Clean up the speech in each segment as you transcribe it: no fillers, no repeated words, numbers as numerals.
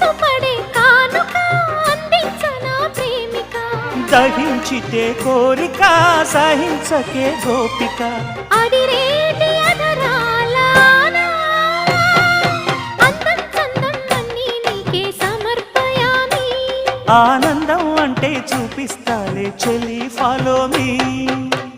మనసు పడే కానుక అందించనా ప్రేమిక దహించితే కోరిక సహించకే గోపిక అడిరేటి అధరాల అందం చందం అన్నీ నీకే సమర్పయామి ఆనందం అంటే చూపిస్తాలే చెలి ఫాలో మీ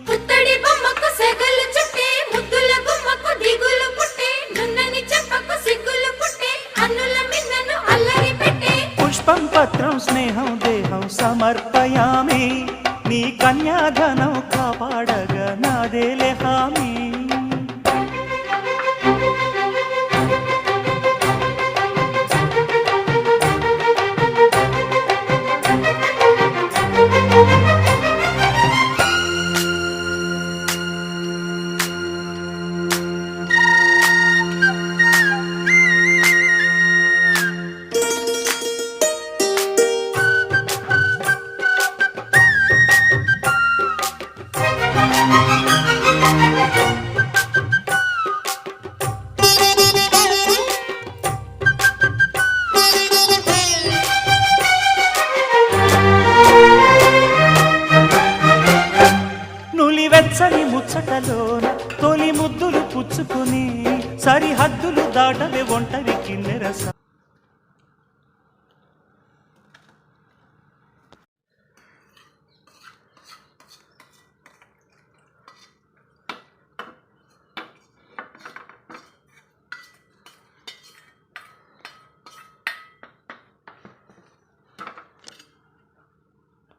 పుత్తడి బొమ్మకు సెగలు చుట్టే ముద్దుల గుమ్మకు దిగులు పుట్టే నున్నని చెప్పకు సిగ్గులు పుట్టే అన్నుల మిన్నను అల్లరి పెట్టే పుష్పం పత్రం స్నేహం దేహం సమర్పయామి నీ కన్యాధనం కాపాడగా నాదేలే హామీ వెచ్చని ముచ్చటలోన తొలి ముద్దులు పుచ్చుకుని సరిహద్దులు దాటవే ఒంటరి కిన్నెరస